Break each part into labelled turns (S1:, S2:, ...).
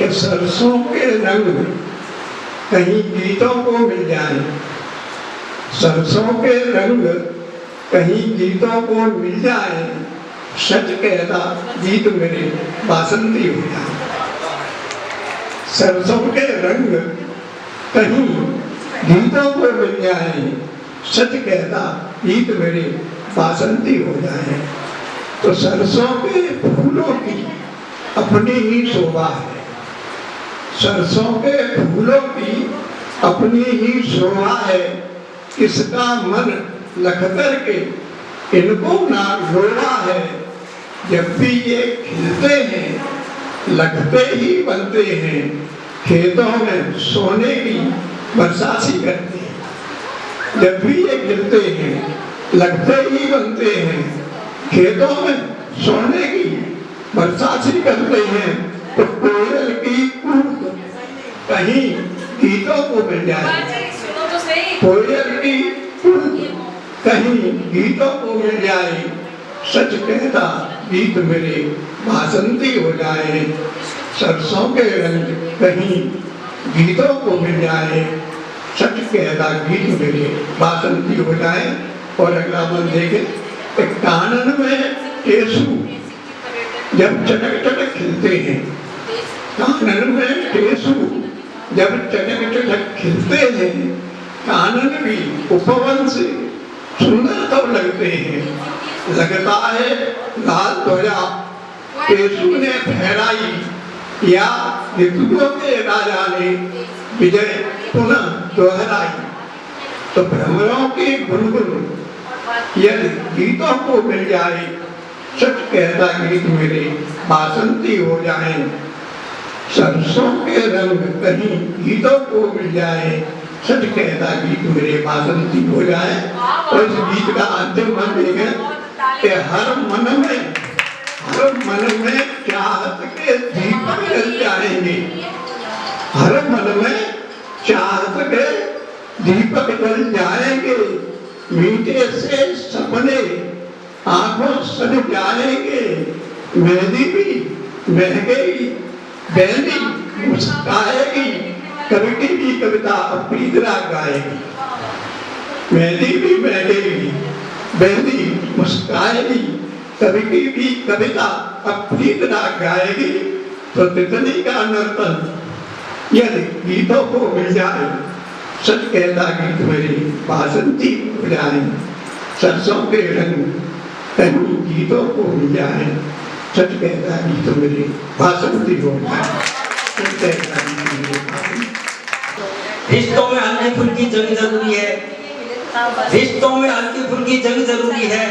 S1: कि सरसों के रंग कहीं गीतों को मिल जाए, सरसों के रंग कहीं गीतों को मिल जाए, सच कहता गीत मेरे बासंती हो जाए। सरसों के रंग कहीं गीतों को मिल जाए, सच कहता गीत मेरे बासंती हो जाए। तो सरसों के फूलों की अपनी ही शोभा है, सरसों के फूलों की अपनी ही शोभा है, किसका मन लख कर के इनको ना लोभा है। जब भी ये खिलते हैं लगते ही बनते हैं, खेतों में सोने की बरसाती करते हैं। जब भी ये खिलते हैं लगते ही बनते हैं, खेतों में सोने की बरसाती करते हैं। तो कोयल की कूक कहीं गीतों को मिल जाए, कोयल की कूक कहीं गीतों को मिल जाए, सच कहता गीत मेरे बासंती हो जाए। सरसों के रंग कहीं गीतों को मिल जाए, सच कहता गीत मेरे बासंती हो जाए। और अगला मन देखे, कानन में केसू जब चटक चटक खिलते हैं, कानन में केसू जब चटक चटक खिलते हैं, कानन भी उपवन से सुंदर तब लगते हैं। लगता है लाल ध्वजा केसू ने फहराई, या ऋतुओं के राजा ने विजय पुनः दोहराई। तो भ्रमरों की गुनगुन यदि गीतों को मिल जाए, सच कहता गीत मेरे बासंती हो जाए। सरसों के रंग कहीं गीतों को मिल जाए, सच कहता गीत मेरे बासंती हो जाए। और इस गीत का अंतिम मन देखें कि हर मन में चाहत के दीपक जल जाएंगे, हर मन में चाहत के दीपक जल जाएंगे। मीठे से सपने आंखों सज जाएंगे, मेहंदी भी महकेगी, बेली मुस्काएगी, कवि की कविता अपनी तरह गाएगी। मेहंदी भी महकेगी, बेली मुस्काएगी, कवि की भी कविता अपनी तरह गाएगी। तो तितली का नर्तन यदि गीतों को मिल जाए, सच कहता गीत मेरी बासंती हो जाए। सरसों के रंग कहीं गीतों को मिल जाए, सच कहता गीत मेरी बासंती हो जाए। सच कहता गीत मेरी बासंती।
S2: रिश्तों में हल्की फुल्की जंग जरूरी है, रिश्तों में हल्की फुल्की जंग जरूरी है,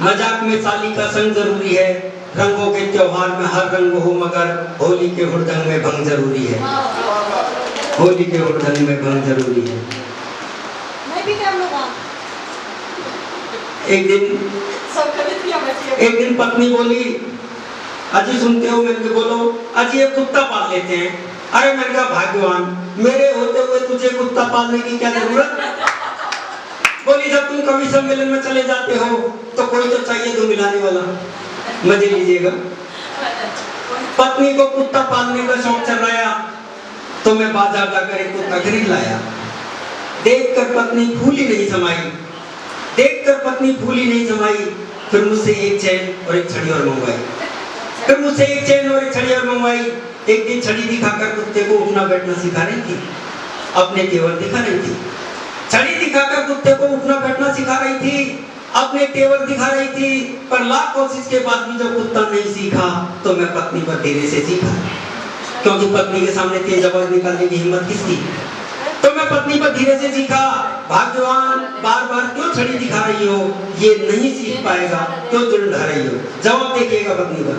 S2: मजाक में साली का संग जरूरी है। रंगों के त्योहार में हर रंग हो, मगर होली के हुड़दंग में भंग जरूरी है, होली के हुड़दंग में भंग जरूरी है। एक दिन पत्नी बोली, अजी सुनते हो? मैंने बोलो अजी एक कुत्ता पाल लेते हैं। अरे मैंने कहा भाग्यवान, मेरे होते हुए तुझे कुत्ता पालने की क्या जरूरत? बोली जब तुम कवि सम्मेलन में चले जाते हो तो कोई तो चाहिए दो मिलाने वाला, मजे लीजिएगा। पत्नी को कुत्ता पालने का शौक चल रहा तो मैं बाजार जाकर एक कुत्ता खरीद लाया। देखकर पत्नी फूली नहीं समाई, देखकर पत्नी फूली नहीं समाई। फिर मुझसे एक चैन और एक छड़ी और मंगवाई, फिर मुझसे एक चैन और एक छड़ी और मंगवाई। एक दिन छड़ी दिखाकर कुत्ते को उठना बैठना सिखा रही थी, अपने तेवर दिखा रही थी। छड़ी दिखाकर कुत्ते को उठना बैठना सिखा रही थी, अपने तेवर दिखा रही थी। पर लाख कोशिश के बाद भी जब कुत्ता नहीं सीखा तो मैं पत्नी पर धीरे से सीखा, क्योंकि पत्नी के सामने तेज आवाज निकालने की हिम्मत किसकी? तो मैं पत्नी पर धीरे से सीखा। भाग्यवान, बार बार क्यों छड़ी दिखा रही हो? ये नहीं सीख पाएगा, क्यों जुल्म रही हो? जवाब देखिएगा पत्नी का,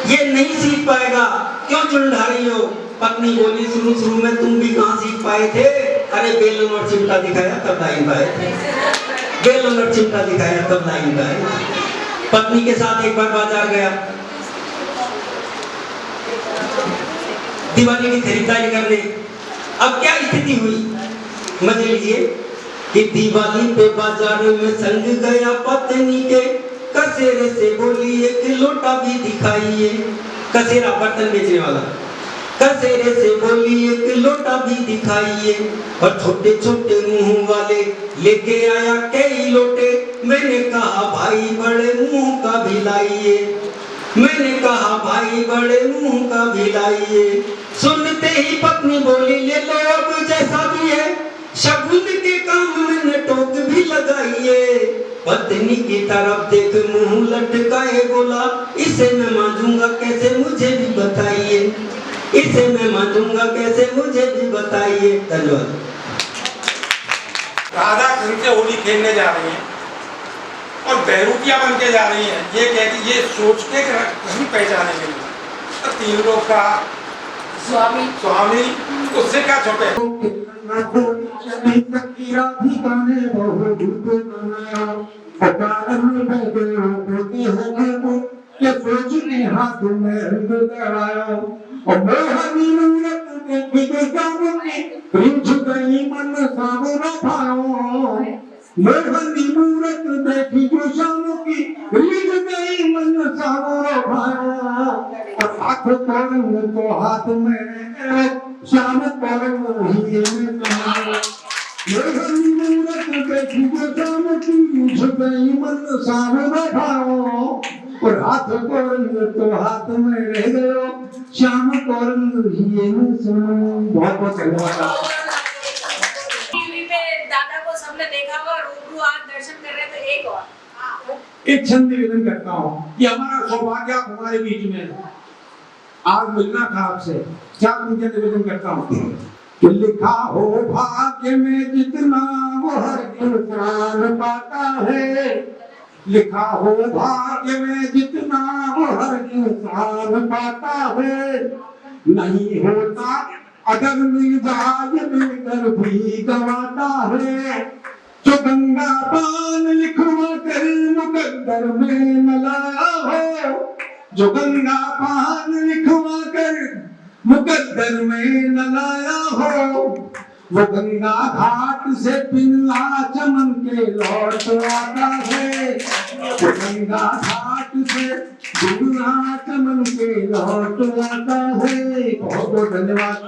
S2: ये नहीं सीख पाएगा, क्यों जुल्म रही हो? पत्नी बोली शुरू में तुम भी कहाँ सीख पाए थे? अरे बेलन और चिमटा दिखाया तब लाइन पाए थे, बेलन और चिमटा दिखाया तब लाइन पाए। पत्नी के साथ एक बार बाजार गया दिवाली की खरीदारी करने। अब क्या स्थिति हुई, मजे लीजिए। कि दिवाली पे बाजार में संग गया पत्नी के, कसेरे से बोली एक लोटा भी दिखाइए। कसेरा बर्तन बेचने वाला, कसेरे से बोली एक लोटा भी दिखाइए, और छोटे छोटे मुंह वाले लेके आया कई लोटे। मैंने कहा भाई बड़े मुंह का भी लाइए, मैंने कहा भाई बड़े मुंह का भी लाइए। सुनते ही पत्नी बोली ले लो अब जैसा भी है, शगुन के काम में न टोक भी लगाइए। पत्नी की तरफ देख मुंह लटकाए बोला, इसे मैं मांझूंगा कैसे मुझे भी बताइए, इसे मैं मांझूंगा कैसे मुझे भी बताइए। धन्यवाद।
S3: राधा कृष्ण से होली खेलने जा रही हैं और बहरूपिया बन के जा रही हैं, ये कहती ये सोच के कृष्ण पहचाने के लिए तो तीन लोग का स्वामी स्वामी उससे क्या छुपे।
S1: हाथ में और मोहनी मूरत देखी गई रिंझ गई मन सावरा भाओ। मोहनी मूरत देखी जो शाम की रिंझ गई मन सावरा भाओ। और हाथ पड़ंग तो हाथ में श्याम पड़ंग ही में कमाओ। मोहनी मूरत देखी जो शाम की रिंझ गई मन सावरा भाओ। और हाथ को रंग तो हाथ में रह गयो, श्याम को रंग ही में सुनो। बहुत बहुत धन्यवाद।
S4: टीवी पे दादा को सबने देखा होगा, रूबरू आज दर्शन कर रहे हैं, तो एक और
S1: एक छंद निवेदन करता हूँ कि हमारा सौभाग्य आप हमारे बीच में आज मिलना था आपसे। क्या मुझे निवेदन करता हूँ कि लिखा हो भाग्य में जितना वो हर इंसान पाता है, लिखा हो भाग्य में जितना वो हर इंसान पाता है। नहीं होता अगर मिजाज मिलकर भी गवाता है। जो गंगा पान लिखवा कर मुकद्दर में न लाया हो, जो गंगा पान लिखवा कर मुकद्दर में न लाया हो, वो गंगा घाट से पिंगला चमन के लौट आता है। वो गंगा घाट से पिंगला चमन के लौट आता है। बहुत बहुत धन्यवाद।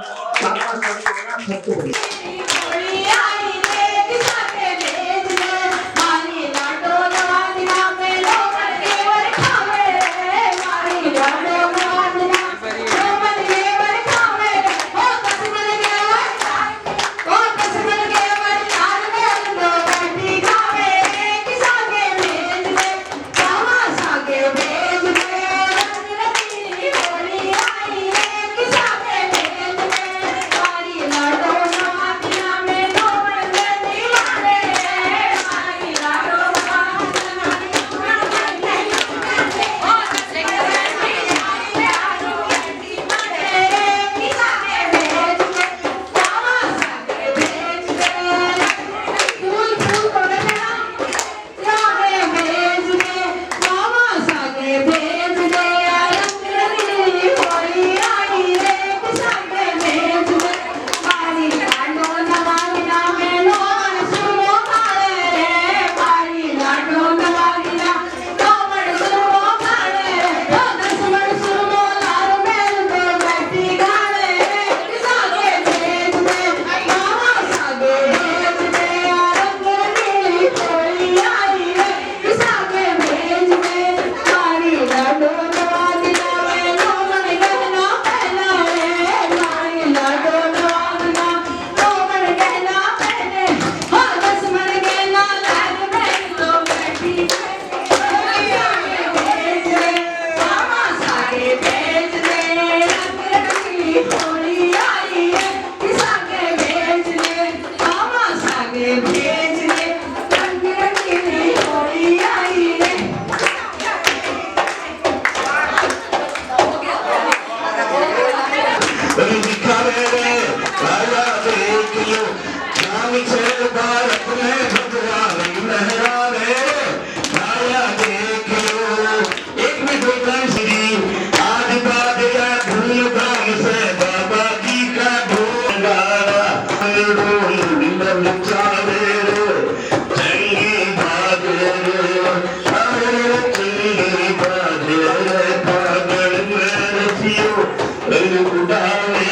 S5: Udah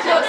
S4: Thank you.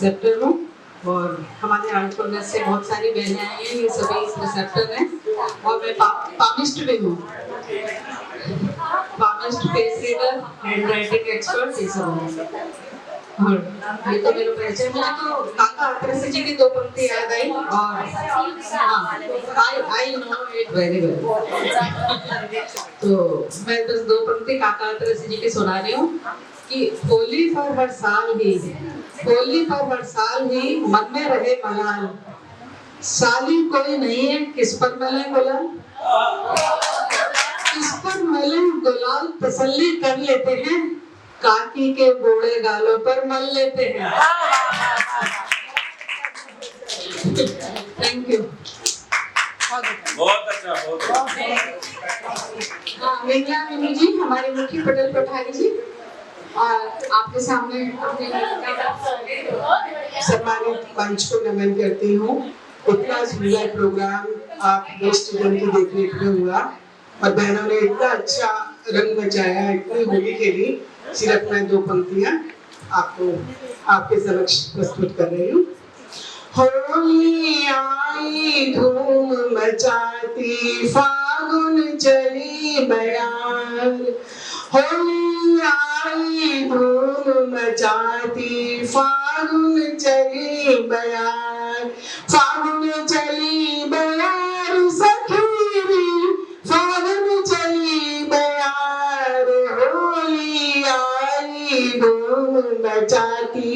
S5: रिसेप्टर हूँ और हमारे आर्ट कॉलेज से बहुत सारी बहनें आई हैं, ये सभी रिसेप्टर हैं और मैं पामिस्ट भी हूँ, palmist, face reader, hand writing expert, ये सब हूँ। और ये तो मेरा परिचय। मुझे तो काका अत्रसी जी की 2 पंक्ति याद आई और I know it very well. तो मैं बस 2 पंक्ति काका अत्रसी जी की सुना रही हूँ कि होली पर हर साल ही, होली पर हर साल ही मन में रहे मलाल, साली कोई नहीं है किस पर मले गुलाल, किस पर मले गुलाल तसल्ली कर लेते हैं, काकी के बूढ़े गालों पर मल लेते हैं। Thank you.
S6: बहुत अच्छा, बहुत
S5: हाँ, विमला मीनू जी हमारे मुखी पटेल पठारी जी, और आपके सामने अपने सम्मानित मंच को नमन करती हूँ। इतना सुंदर प्रोग्राम आप गेस्ट जन की देखने के लिए हुआ और बहनों ने इतना अच्छा रंग मचाया, इतनी होली खेली। सिर्फ मैं 2 पंक्तियां आपको आपके समक्ष प्रस्तुत कर रही हूँ। होली आई धूम मचाती, फागुन चली बयार, होली आई धूम मचाती, फागुन चली बयार, फागुन चली बयार सखी, फागुन चली बयार, होली आई धूम मचाती,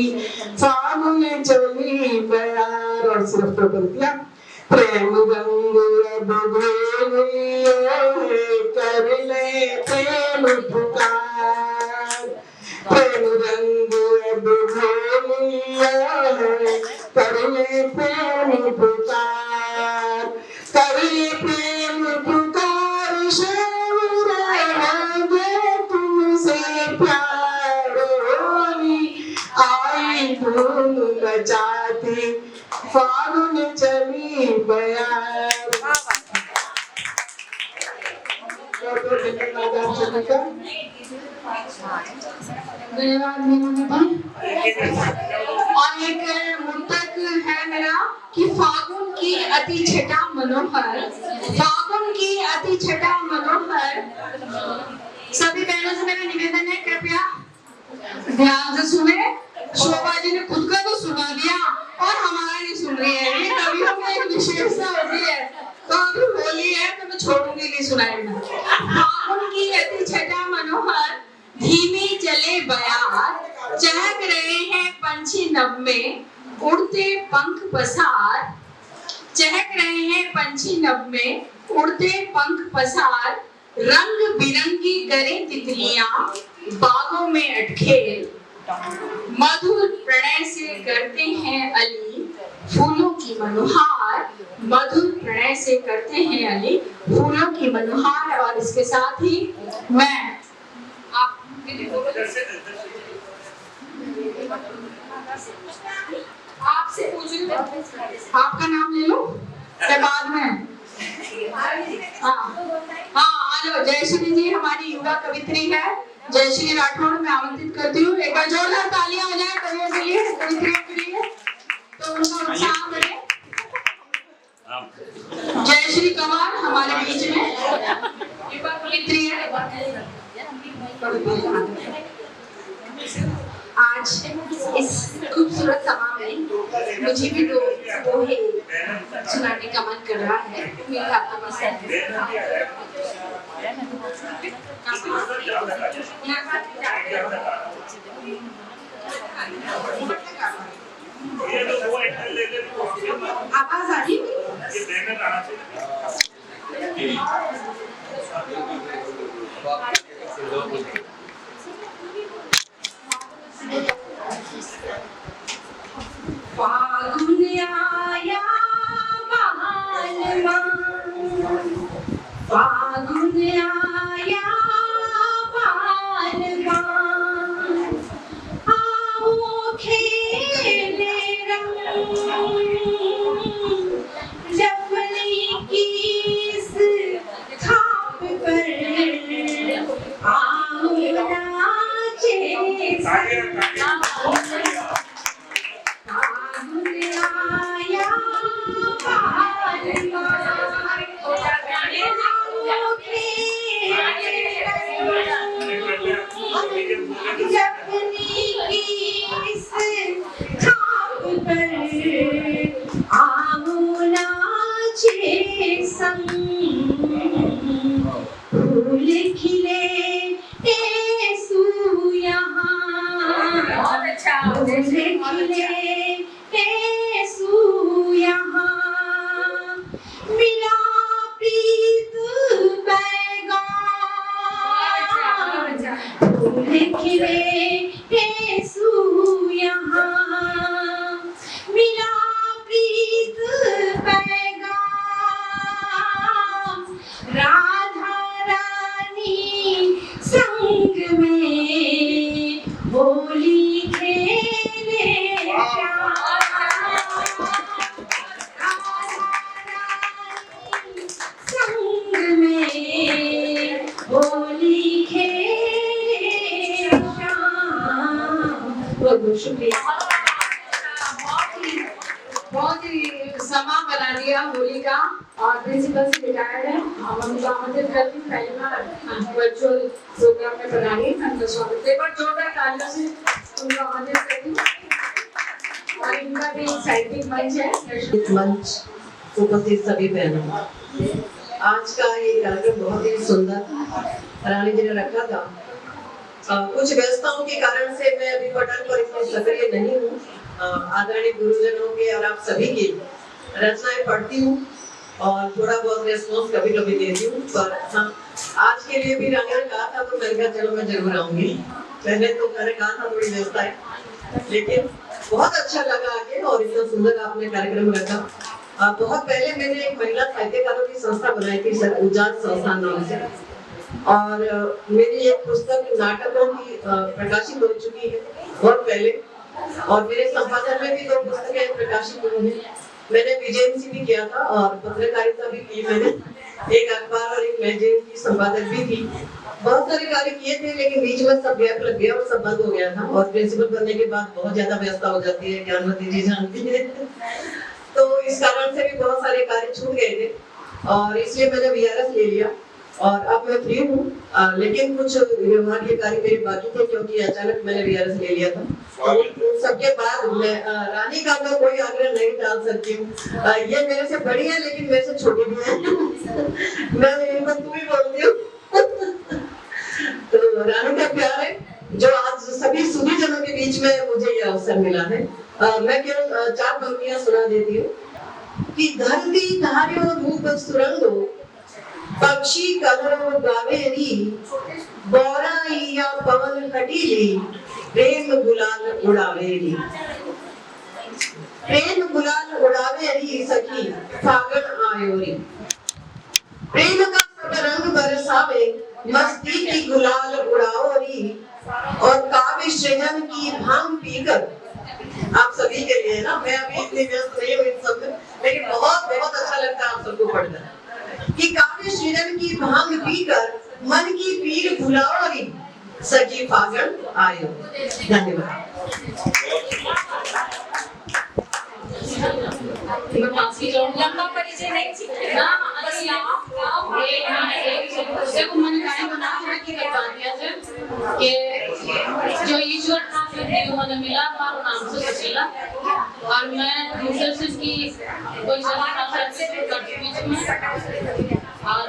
S5: फागुन चली बयार। और सिर्फ 2 पंक्तियां। प्रेम रंग अब घोलिया कर ले प्रेम पुकार, प्रेम रंग अब घोलिया कर ले प्रेम पुकार, कर ले प्रेम पुकार, शेर रहेंगे तुमसे प्यार, होली आई धूम मचाती, फागुन चली बयार। धन्यवाद मीनू दीदी। और एक मुद्दक है मेरा कि फागुन की अति छटा मनोहर, फागुन की अति छटा मनोहर। सभी बहनों से मेरा निवेदन है, कृपया ध्यान से सुने। शोभा जी ने खुद का तो सुना दिया और हमारा नहीं सुन रही है, ये कवियों में एक विशेषता होती है। तो अभी होली है तो मैं छोड़ूंगी नहीं सुनाएगा। फागुन की अति छटा मनोहर, धीमी चले बयार, चहक रहे हैं पंछी नभ में, उड़ते पंख पसार, चहक रहे हैं पंछी नभ में, उड़ते पंख पसार, रंग बिरंगी करें तितलियां, बागों में अटखेल, मधुर प्रणय से करते हैं अली, फूलों की मनोहार, मधुर प्रणय से करते हैं अली, फूलों की मनोहार। और इसके साथ ही मैं आपसे पूछ रही हूँ, आपका नाम ले लो या बाद में? हाँ, आ जाओ। जयश्री जी हमारी युवा कवित्री है, जयश्री राठौड़ मैं आमंत्रित करती हूँ। एक बार जोरदार तालियां हो जाए कवियों के लिए, कवित्रियों के लिए, तो उनका उत्साह बढ़े। जयश्री कंवर हमारे बीच में युवा कवित्री है। आज इस खूबसूरत सभा में मुझे भी 2 दोहे सुनाने का मन कर रहा है। मेरी आपका पसंद है। आवाज आ रही फागुन आया बहार मां, फागुन आया बहार मां, आओ खेले रंग जपनी की इस खाप पर, आओ नाचे जपने की इस छाप पर आओ नाचे संग, फूल खिले येसु यहाँ,
S4: बहुत अच्छा।
S5: फूल खिले येसु यहाँ, मिला प्रीत पैगाम, फूल खिले येसु यहाँ, मिला प्रीत पैगाम, राधा रानी संग में होली खेले श्याम, संग में होली खेले श्याम। बहुत बहुत शुक्रिया। बहुत ही समा बना दिया होली का। और प्रिंसिपल से रिटायर्ड है, हम उनको आमंत्रित करती हूँ पहली बार वर्चुअल प्रोग्राम में बना रही है उनका स्वागत। एक बार जोरदार तालियों से उनको आमंत्रित करती हूँ। और इनका भी साहित्यिक मंच है।
S7: मंच उपस्थित सभी बहनों, आज का ये कार्यक्रम बहुत ही सुंदर रानी जी ने रखा था। कुछ व्यस्तताओं के कारण से मैं अभी पटल पर इतनी सक्रिय नहीं हूँ। आदरणीय गुरुजनों के और आप सभी की रचनाएं पढ़ती हूँ और थोड़ा बहुत रेस्पॉन्स कभी कभी देती हूँ। पर हाँ, आज के लिए भी रानी ने कहा था तो मैंने कहा चलो मैं जरूर आऊंगी। पहले तो मैंने कहा था थोड़ी व्यस्तता है, लेकिन बहुत अच्छा लगा आके और इतना सुंदर आपने कार्यक्रम रखा। बहुत पहले मैंने एक महिला साहित्यकारों की संस्था बनाई थी उजात संस्थान नाम से, और मेरी एक पुस्तक नाटकों की प्रकाशित हो चुकी है बहुत पहले, और मेरे संपादन में भी 2 पुस्तकें प्रकाशित हुई हैं। मैंने बीजेएमसी भी किया था और पत्रकारिता भी की मैंने, एक अखबार और एक मैगजीन की संपादक भी थी। बहुत सारे कार्य किए थे, लेकिन बीच में सब गैप लग गया और सब बंद हो गया था। और प्रिंसिपल बनने के बाद बहुत ज्यादा व्यस्तता हो जाती है, ज्ञानवती जी जानती है। तो इस कारण से भी बहुत सारे कार्य छूट गए थे और इसलिए मैंने वीआरएस ले लिया और अब मैं फ्री हूँ। लेकिन कुछ व्यवहार के कार्य मेरे बाकी थे क्योंकि अचानक मैंने वीआरएस ले लिया था। तो उन सबके बाद मैं रानी का मैं कोई आग्रह नहीं डाल सकती हूँ। ये मेरे से बड़ी है लेकिन मेरे से छोटी भी है। मैं इनको तू ही बोलती हूँ। तो रानी का प्यार है जो आज सभी सुधी जनों के बीच में मुझे ये अवसर मिला है। मैं केवल 4 पंक्तियां सुना देती हूँ कि धरती धार्यो रूप सुरंगो, पक्षी कलरव गावेरी, बौराई या पवन हटीली, प्रेम गुलाल उड़ावेरी। प्रेम गुलाल उड़ावेरी सखी फागण आयोरी, प्रेम का सब रंग बरसावे, मस्ती की गुलाल उड़ाओरी, और काव्य सृजन की भांग पीकर। आप सभी के लिए ना, मैं अभी इतनी व्यस्त नहीं हूँ इन सब में, लेकिन बहुत बहुत अच्छा लगता है आप सबको पढ़कर कि काव्य सृजन की भांग पीकर मन की पीर भुलाओरी, सखी फागण आयो। धन्यवाद।
S4: लंबा परिचय नहीं
S8: जो ईश्वर था मन मिला मारो नाम से बचेला, और मैं दूसरे की कोई बीच में और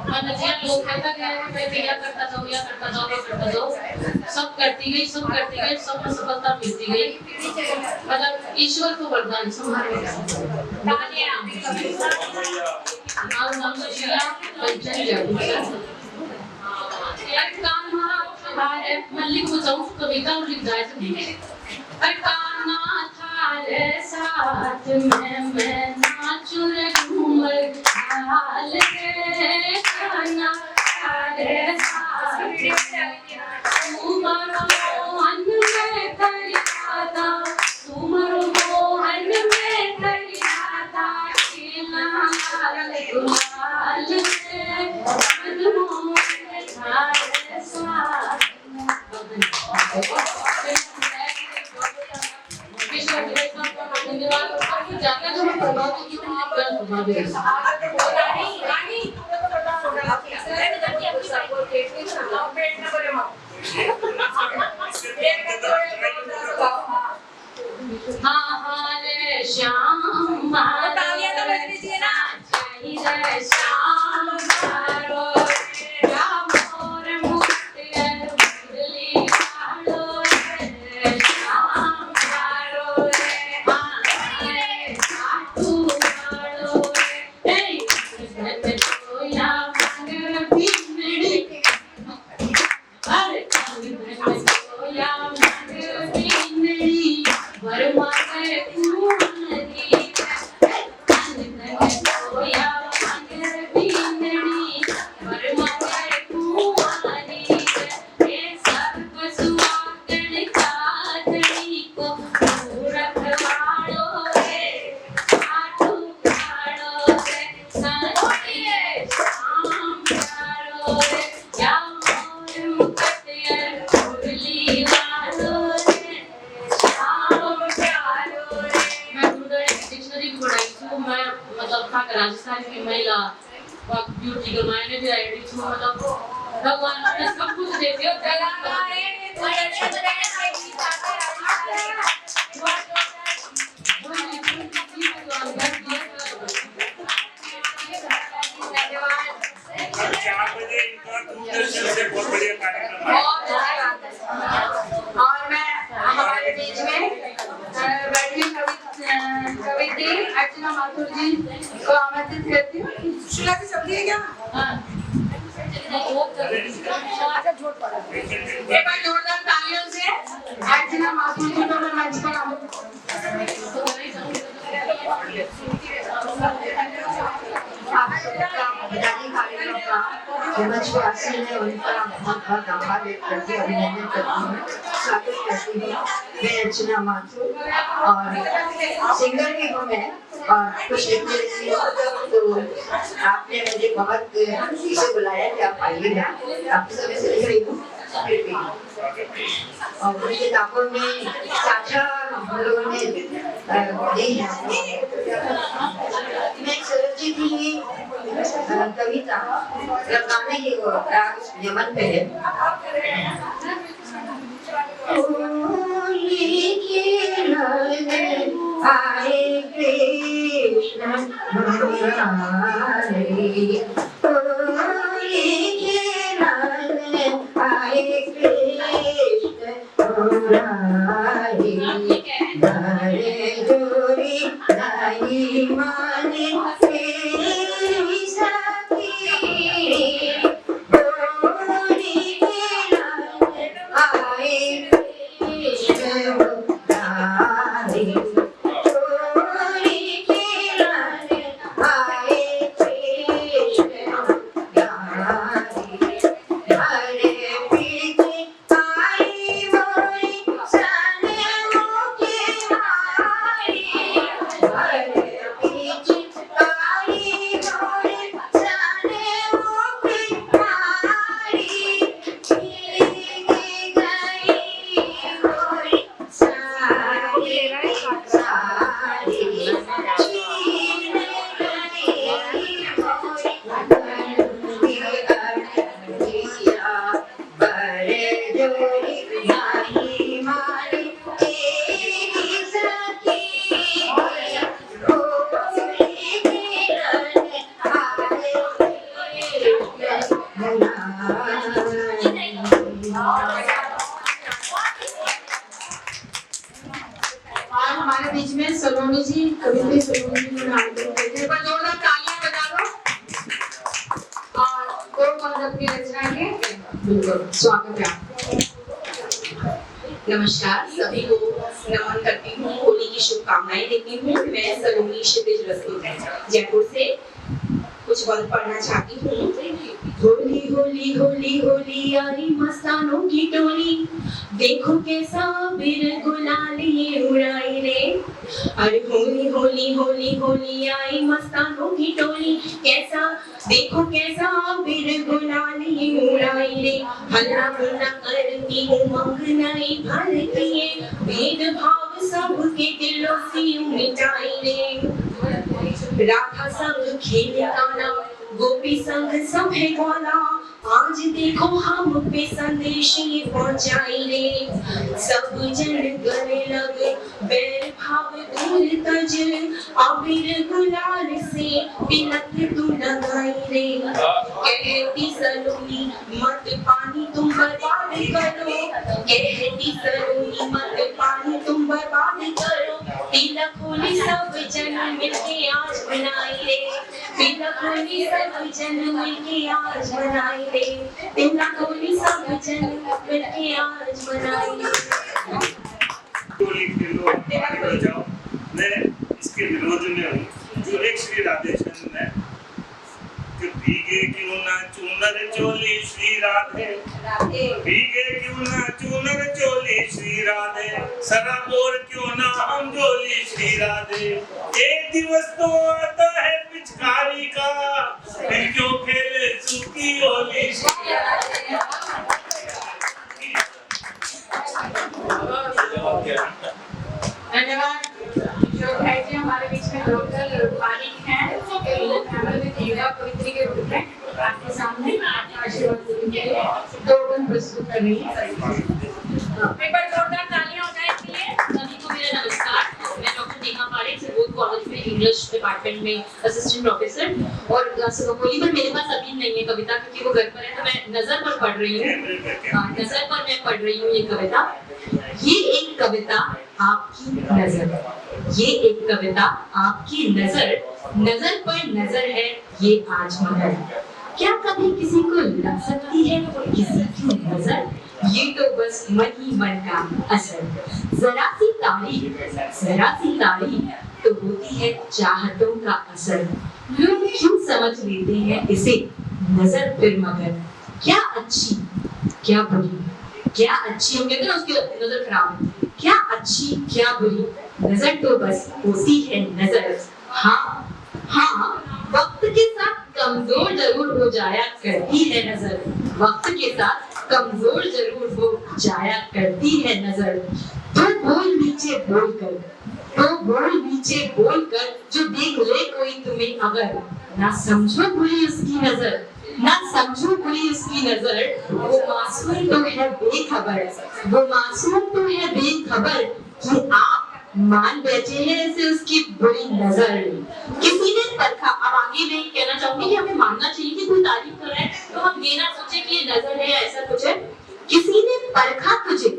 S8: मन जिया लोग कहता गया मैं दिया करता जाओ सब करती गई सब में सफलता मिलती गई। मतलब ईश्वर को वरदान संभाल नाम सुशीला पंचन मैं लिख जाऊँ कविता और लिख जाए काना थारे साथ में मैं नाचू रे घूमर हाल रे काना थारे साथ तुम्हारा मोहन में करियादा तुम्हारा मोहन में करियादा खिला गुलाल रे मन मोहन थारे साथ।
S4: रानी
S8: हाँ हाँ रे श्याम मारो
S4: तालियां तो बज दीजिए ना।
S8: चाहिए रे श्याम मारो या मोर मुक्तियर मुरली वालो रे श्याम मारो रे हाँ साधु मारो रे कृष्ण सोया मंगर बिनड़ी अरे कृष्ण सोया मंगर बिनड़ी वर्मा के कुमारी सोया मंगर बिनड़ी वर्मा के कुमारी ये सर्व सुहागण कादड़ी को मूरख वालो रे साधु वालो रे साचिए शाम वालो रे या मोर मुकुटियर मुरली वालो रे शाम वालो रे। मैं गुरुद्वारा की डिक्शनरी भी पढ़ाई थी। मैं मतलब था राजस्थान की महिला ब्यूटी के मायने भी आई थी। मतलब भगवान ने सब कुछ दे दिया।
S6: कल 4 बजे इनका दूरदर्शन से बहुत बढ़िया कार्यक्रम है।
S5: और मैं हमारे बीच में बैठी कवित्री अर्चना माथुर जी को आमंत्रित करती हूँ।
S4: शिला की सब्जी है क्या?
S5: एक बार जोरदार तालियों से अर्चना माथुर जी को मैं मंच पर आप सबका बधाई कार्यक्रम का जो मंचवासी है उनका बहुत बहुत आभार व्यक्त करती हूँ, अभिनंदन करती हूँ, स्वागत करती हूँ। मैं अर्चना माथुर और सिंगर भी हूँ मैं और कुछ लिखने लिखती हूँ। तो आपने मुझे बहुत इसे बुलाया कि आप आइएगा, आपके समय से लिख रही हूँ फिर भी और कुछ किताबों में साझा हम लोगों ने दी है। मैं सरस्वती की कविता लगाने की यमन पे है। होली खेलने आए कृष्ण मुरारी, होली खेलने आए कृष्ण मुरारी, धरे जोरी नहीं माने तेरी सखी, होली खेलने आए कृष्ण मुरारी, होली खेलने आए कृष्ण मुरारी, हरे पीछे आई मोरी सने मुखे मारी, हरे पीछे आई मोरी सने मुखे मारी, भीगी गई मोरी सारी सारी, छीन गई मोरी बड़े जोरी नहीं मारी तेरी सखी, होली खेलने आए कृष्ण मुरारी। और हमारे बीच में सलोनी जी, कवित्री सलोनी जी को आमंत्रित करते हैं। जोरदार तालियां बजा दो और कौन अपनी रचना के बिल्कुल स्वागत है।
S9: नमस्कार, सभी को नमन करती हूँ, होली की शुभकामनाएं देती हूँ। मैं सलोनी क्षितिज रसूल जयपुर से कुछ वक्त पढ़ना चाहती हूँ। होली होली होली होली आई मस्तानों की टोली, देखो कैसा बिर गुलाल ये उड़ाई रे। अरे होली होली होली होली आई मस्तानों की टोली, कैसा देखो कैसा बिर गुलाल ये उड़ाई रे। हल्ला गुल्ला करती उमंग नई भरती है, भेदभाव सबके दिलों से मिटाई रे। राधा संग खेले गाना, गोपी संग सब है ग्वाला, आज देखो हम पे संदेश ये पहुंचाई रे। सब जन गले लगे बैर भाव दूर तज अबीर गुलाल से तिलक तू लगाई रे कहती सलोनी मत पानी तुम बर्बाद करो कहती सलोनी मत पानी तुम बर्बाद करो तिलक होली सब जन मिलके आज बनाई रे तिलक होली सब जन मिलके आज बनाई रे तिलक होली सब जन मिलके आज बनाई रे
S6: होली खेलो हो जाओ। मैं इसके विरोध में हूँ जो एक श्री राधे चंद्र है कि भीगे क्यों ना चूनर चोली श्री राधे भीगे क्यों ना चूनर चोली श्री राधे सराबोर क्यों ना हम जोली श्री राधे एक दिवस तो आता है पिचकारी का फिर क्यों खेले सूखी होली श्री राधे।
S5: धन्यवाद। जो है जी हमारे बीच में डॉक्टर मालिक हैं दीवा पवित्री के रूप में आपके सामने आशीर्वाद देने के लिए दो गुण प्रस्तुत कर रही है।
S4: एक बार जोरदार तालियां हो जाए इसके लिए।
S8: सभी को मेरा नमस्कार। मैं डॉक्टर नेहा पारेख सुबोध कॉलेज में इंग्लिश डिपार्टमेंट में असिस्टेंट प्रोफेसर और होली पर मेरे पास अभी नहीं है कविता क्योंकि वो घर पर है तो मैं नजर पर पढ़ रही हूँ। नजर पर मैं पढ़ रही हूँ ये कविता। ये एक कविता आपकी नजर, ये एक कविता आपकी नजर, नजर पर नजर है ये आज मगर। क्या कभी किसी को लग सकती है किसी की नजर? ये तो बस मन ही मन का असर। जरा सी तारीफ तो होती है चाहतों का असर। लोग क्यों समझ लेते हैं इसे नजर फिर मगर। क्या अच्छी क्या बुरी, क्या अच्छी हम कहते हैं ना उसकी नजर खराब है, क्या अच्छी क्या बुरी नजर तो बस होती है नजर। हाँ वक्त के साथ कमजोर जरूर हो जाया करती है नजर, वक्त के साथ कमजोर जरूर हो जाया करती है नजर। तो बोल नीचे बोल कर जो देख ले कोई तुम्हें अगर, ना समझो बुरी उसकी नजर, ना समझो बुरी उसकी नजर। वो मासूम तो है बेखबर, वो मासूम तो है बेखबर कि आप मान बैठे हैं इसे उसकी बुरी नजर। किसी ने परखा, अब आगे मैं कहना चाहूंगी कि हमें मानना चाहिए कि कोई तारीफ कर रहा है तो हम ये ना सोचे कि ये नजर है या ऐसा कुछ है। किसी ने परखा तुझे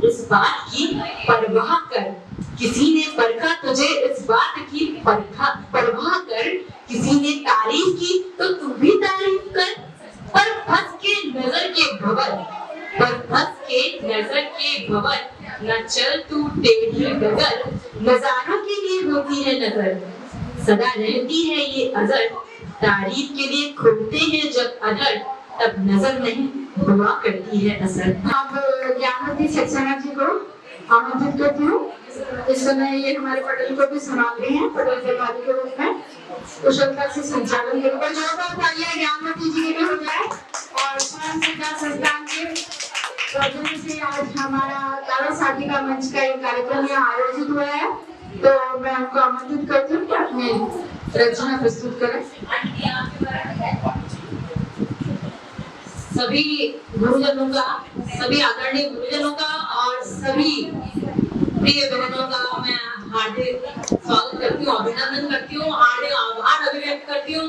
S8: इस बात की परवाह कर, किसी ने परखा तुझे इस बात की परवाह कर, किसी ने तारीफ की तो तू भी तारीफ कर। पर फंस के नजर के भंवर, पर फंस के नजर के भंवर, न चल तू टेढ़ी डगर। नजारों के लिए होती है नजर, सदा रहती है ये अजर। तारीफ के लिए खुलते हैं जब अधर, तब नजर नहीं हुआ करती है असर।
S5: अब ज्ञानवती सक्सेना जी को आमंत्रित करती हूँ। इस समय ये हमारे पटल को भी संभाल रही हैं, पटल प्रभारी के रूप में कुशलता से संचालन के रूप में। जोरदार तालियां ज्ञानवती जी के लिए हो जाए। और स्वयं शिक्षा संस्थान के सौजन्य से आज हमारा तारा शादी का मंच का एक कार्यक्रम यहाँ आयोजित हुआ है, तो मैं आपको आमंत्रित करती हूँ कि अपनी रचना प्रस्तुत करें।
S8: सभी गुरुजनों का, सभी आदरणीय गुरुजनों का और सभी प्रिय बहनों का मैं हार्दिक स्वागत करती हूँ, अभिनंदन करती हूँ, हार्दिक आभार अभिव्यक्त करती हूँ।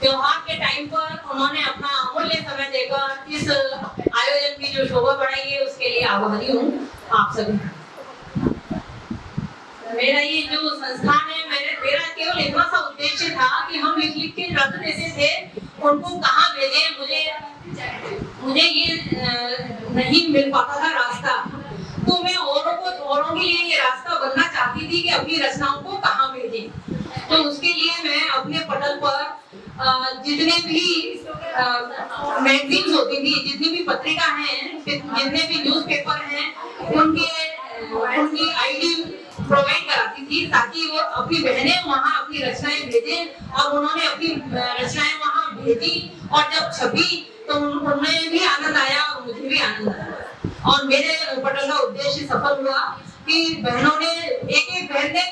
S8: त्योहार के टाइम पर उन्होंने अपना अमूल्य समय देकर इस आयोजन की जो शोभा बढ़ाई है उसके लिए आभारी हूँ आप सभी। मेरा ये जो संस्थान है, मेरा केवल इतना सा उद्देश्य था कि हम लिख के रख देते थे, उनको कहाँ भेजें, मुझे ये नहीं मिल पाता था रास्ता। तो मैं औरों के लिए ये रास्ता बनना चाहती थी कि अपनी रचनाओं को कहाँ भेजें। तो उसके लिए मैं अपने पटल पर जितने भी मैगजीन्स होती थी, जितनी भी पत्रिका हैं, जितने भी न्यूज़पेपर हैं, उनकी आईडी प्रोवाइड कराती थी ताकि वो अपनी बहनें वहाँ अपनी रचनाएं भेजें। और उन्होंने अपनी रचनाएं वहाँ भेजी और जब छपी तो उन्हें भी आनंद आया और मुझे भी आनंद आया और मेरे पटल का उद्देश्य सफल हुआ।
S7: कि बहनों ने एक बहन ने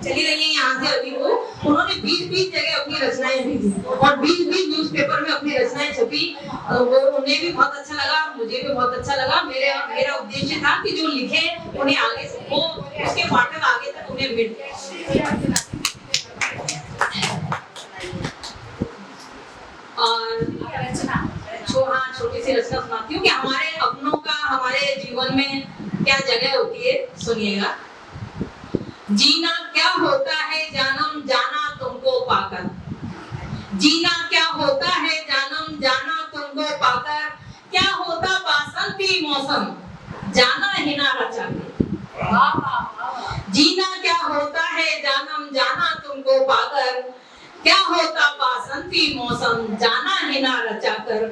S7: चली गई है यहाँ से अभी वो, उन्होंने 20 जगह अपनी रचनाएं भेजी और 20 न्यूज़पेपर में अपनी रचनाएं छपी। वो उन्हें भी बहुत अच्छा लगा, मुझे भी बहुत अच्छा लगा। मेरा उद्देश्य था कि जो लिखे उन्हें आगे वो उसके पाठक आगे तक उन्हें मिल। और हाँ, छोटी सी रचना सुनाती हूँ कि हमारे अपनों का हमारे जीवन में क्या जगह होती है, सुनिएगा। जीना क्या होता है जानम जाना तुमको पाकर, जीना क्या होता है जानम जाना तुमको पाकर, क्या होता बसंती मौसम जाना ही ना रचा के। जीना क्या होता है जानम जाना तुमको पाकर, क्या होता बसंती मौसम जाना ही ना रचा कर।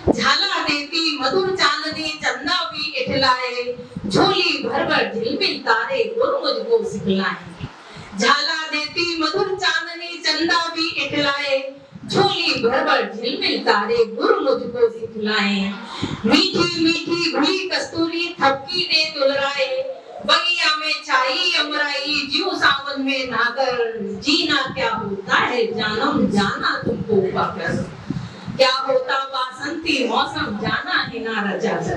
S7: झाला देती मधुर चांदनी चंदा भी इठलाए, झोली भर भर झिलमिल तारे गुर मुझको सिखलाए। झाला देती मधुर चांदनी चंदा भी इठलाए, झोली भर भर झिलमिल तारे गुर मुझको सिखलाए। मीठी मीठी घुली कस्तूरी थपकी दे दुलराए, बगिया में छाई अमराई जीव सावन में नागर। जीना क्या होता है जानम जाना तुमको पाकर, क्या होता बसंती मौसम जाना ही ना रचा कर।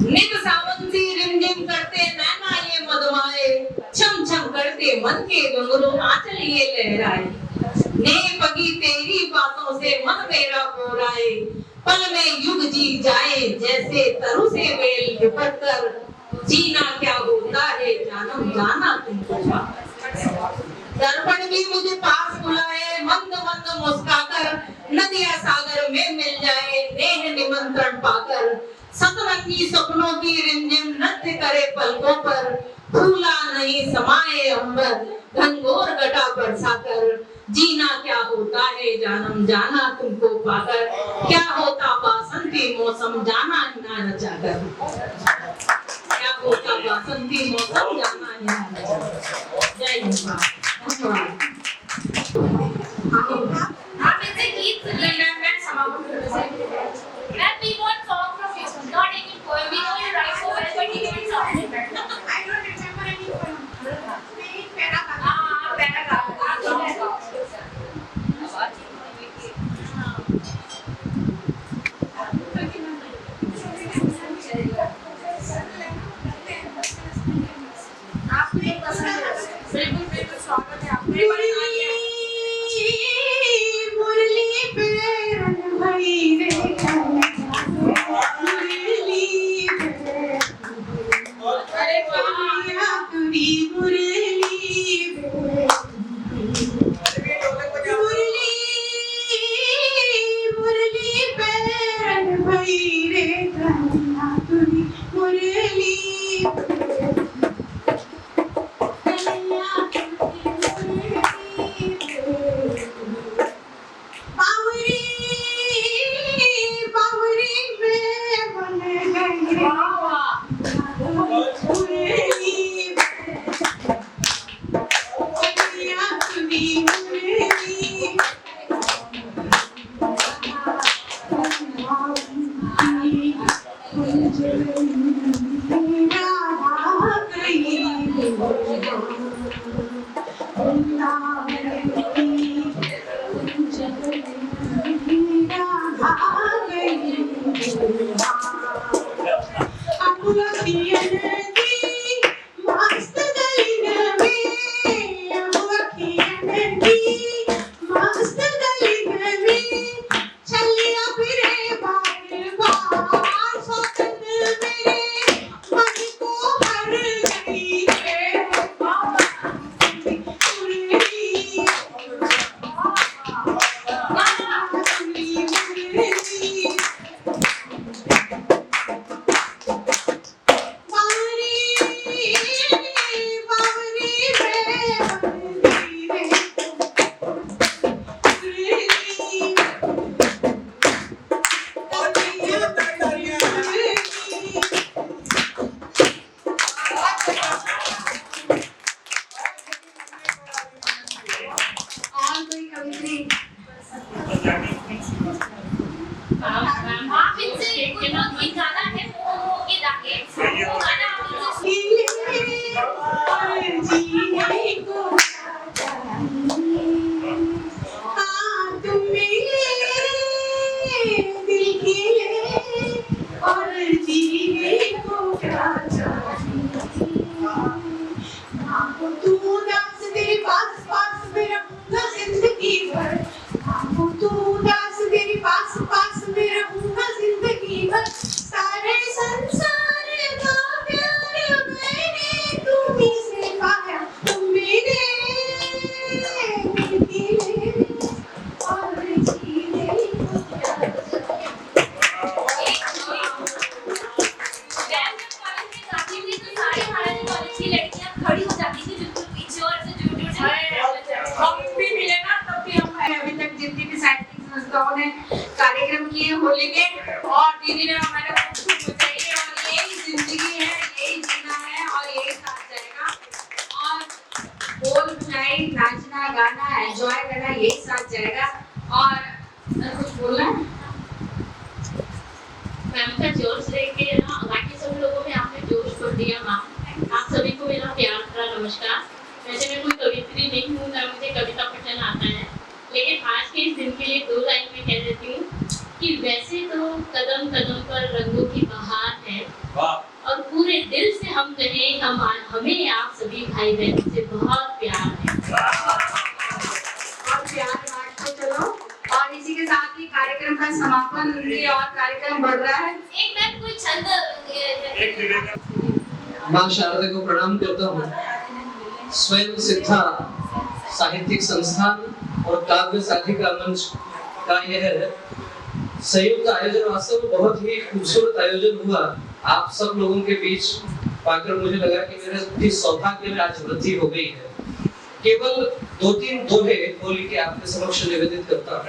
S7: नित सावन सी रिमझिम करते नैना ये मदमाए, छम छम करते मन के घुंघरू आंचल ये लहराए। ने पगी तेरी बातों से मन मेरा पोराए, पल में युग जी जाए जैसे तरु से बेल लिपट कर। जीना क्या होता है जानम जाना तुमको पाकर। दर्पण भी मुझे पास बुलाए मंद मंद मुस्काकर, नदिया सागर में मिल जाए नेह निमंत्रण पाकर। सतरंगी सपनों की रिमझिम नृत्य करे पलकों पर, फूला नहीं समाए अंबर घनघोर घटा बरसाकर। जीना क्या होता है जानम जाना तुमको पाकर, क्या होता बसंती मौसम जाना ही ना रचा कर। क्या होता बसंती मौसम जाना ही ना रचा कर। जय हिंद।
S4: आप इनसे गीत मैं समाप्त कर देते हैं। Ma'am, we want song from you, not any poem. We know you write so well, but you can song. I don't remember any poem. paragraph. आपने बिल्कुल स्वागत है आपका।
S5: मुरली पे रंग भई रे मुरली पे, अरे वाह तुरी मुरली पे, मुरली पे रंग भई रे कन्या तुरी मुरली पे। तू उदास तेरे पास पास में रहूंगा जिंदगी भर। तू उदास तेरे पास पास में रहूंगा जिंदगी भर। सारे संसार का प्यार मैंने तुम्हीं से पाया। तुम मेरे और जीने को प्यार।
S4: खड़ी हो जाती थी बिल्कुल पीछे और ऐसे जुड़
S5: हम भी मिले ना तब भी हम अभी तक जितनी भी साहित्यिक संस्थाओं ने कार्यक्रम किए होली के, और दीदी ने हमारे खूब बताइए, और यही जिंदगी है, यही जीना है और यही साथ जाएगा। और बोल बुलाई नाचना गाना एंजॉय करना यही साथ जाएगा। और कुछ बोलना है
S8: मैम का जोश लेके ना बाकी सब लोगों में आपने जोश भर दिया। मैम आप सभी को मेरा प्यार भरा नमस्कार। वैसे मैं कोई कवित्री नहीं हूँ, ना मुझे कविता पढ़ना आता है, लेकिन आज के इस दिन के लिए 2 लाइन में कह देती हूँ कि वैसे तो कदम कदम पर रंगों की बहार है, और पूरे दिल से हम कहें हमें आप सभी भाई बहनों से बहुत प्यार है।
S5: और प्यार बांटते चलो। और इसी के साथ ही कार्यक्रम का समापन भी, और कार्यक्रम बढ़ रहा है।
S4: एक मैम कोई छंद
S10: माँ शारदा को प्रणाम करता हूँ। स्वयं सिद्धा साहित्यिक संस्थान और काव्य साधिका मंच का यह संयुक्त आयोजन वास्तव में बहुत ही खूबसूरत आयोजन हुआ। आप सब लोगों के बीच पाकर मुझे लगा कि मेरे सौभाग्य में आज वृद्धि हो गई है। केवल 2-3 दोहे होली के आपके समक्ष निवेदित करता हूँ।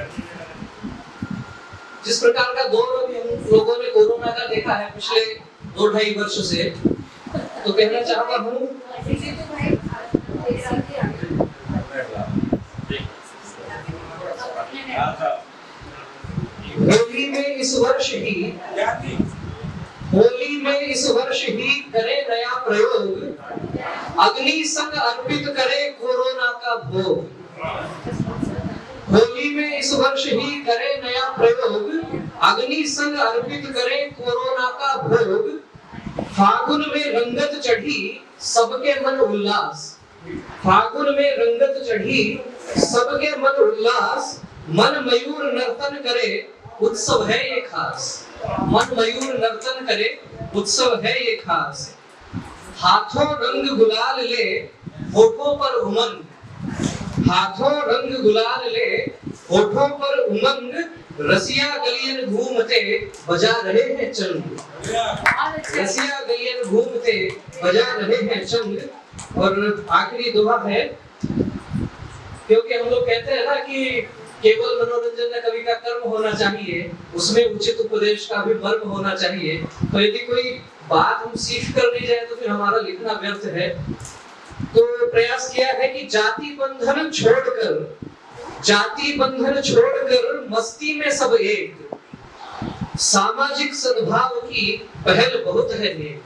S10: जिस प्रकार का दौर अभी हम लोगों ने कोरोना का देखा है पिछले 2-2.5 वर्ष से, तो कहना चाहता हूँ होली में इस वर्ष ही करे नया प्रयोग, अग्नि संग अर्पित करे कोरोना का भोग। होली में इस वर्ष ही करे नया प्रयोग, अग्नि संग अर्पित करे कोरोना का भोग। फागुन में रंगत चढ़ी सबके मन उल्लास, फागुन में रंगत चढ़ी सबके मन उल्लास। मन मयूर नर्तन करे उत्सव है ये खास, मन मयूर नर्तन करे उत्सव है ये खास। हाथों रंग गुलाल ले होठों पर उमंग, हाथों रंग गुलाल ले होठों पर उमंग। रसिया गलियन घूमते बजा रहे हैं चंग, रसिया गलियन घूमते बजा रहे हैं चंग। और आखिरी दोहा है, क्योंकि हम लोग कहते हैं ना कि केवल मनोरंजन न कवि का कर्म होना चाहिए, उसमें उचित उपदेश का भी मर्म होना चाहिए। तो यदि कोई बात हम सीख कर नहीं जाए तो फिर हमारा लिखना व्यर्थ है। तो प्रयास किया है कि जाति बंधन छोड़कर मस्ती में सब एक, सामाजिक सद्भाव की पहल बहुत है नेक।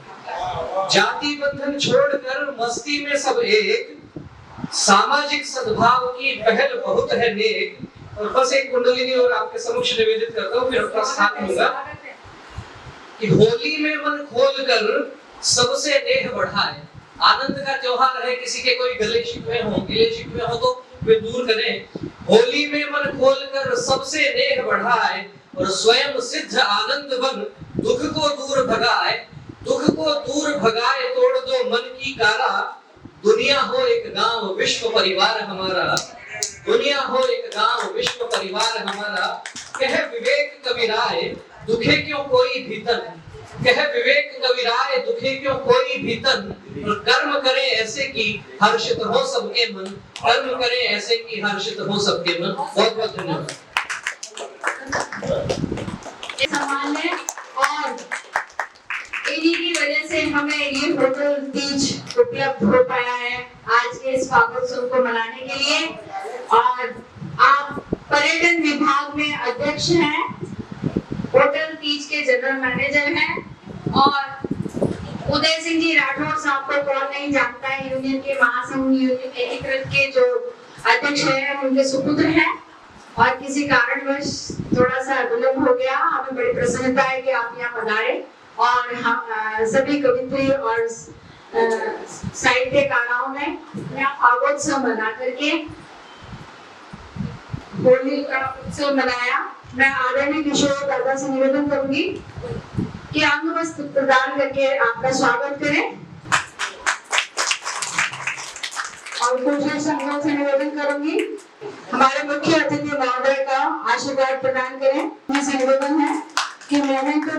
S10: जाति बंधन छोड़कर मस्ती में सब एक, सामाजिक सद्भाव की पहल बहुत है नेक। और बस एक कुंडलिनी और आपके समक्ष निवेदित करता हूँ, फिर अपना स्थान लूंगा कि होली में मन खोलकर सबसे नेह बढ़ाए। आनंद का त्योहार है, किसी के कोई गिले शिकवे हो तो वे दूर करें। होली में मन खोलकर सबसे नेह बढ़ाए, और स्वयं सिद्ध आनंद बन दुख को दूर भगाए। दुख को दूर भगाए तोड़ दो मन की कारा, दुनिया हो एक गांव विश्व परिवार हमारा, दुनिया हो एक गांव विश्व परिवार हमारा। कह विवेक कविराय दुखे क्यों कोई भीतन, कह विवेक कविराय दुखे क्यों कोई भीतन। और कर्म करें ऐसे कि हर्षित हो सबके मन, कर्म करें ऐसे कि हर्षित हो सबके मन। बहुत बहुत धन्यवाद।
S5: सवाल है, और इन्हीं की वजह से हमें ये होटल तीज उपलब्ध हो पाया है आज के इस फागुन को मनाने के लिए। और आप पर्यटन विभाग में अध्यक्ष हैं, होटल तीज के जनरल मैनेजर हैं, और उदय सिंह जी राठौर साहब को कौन नहीं जानता है, यूनियन के महासंघ यूनियन एकीकृत के जो अध्यक्ष हैं, उनके सुपुत्र हैं। और किसी कारणवश थोड़ा सा विलंब हो गया, हमें बड़ी प्रसन्नता है कि आप यहाँ पधारे। और हम सभी कवित्री और साहित्यकारों ने यहाँ फागोत्सव मना करके होली का उत्सव मनाया। मैं आदरणीय किशोर दादा से निवेदन करूंगी कि अंग वस्त्र प्रदान करके आपका स्वागत करें और पूज्य संघों से निवेदन करूंगी हमारे मुख्य अतिथि महोदय का आशीर्वाद प्रदान करें। मुझसे निवेदन है कि मोमेंट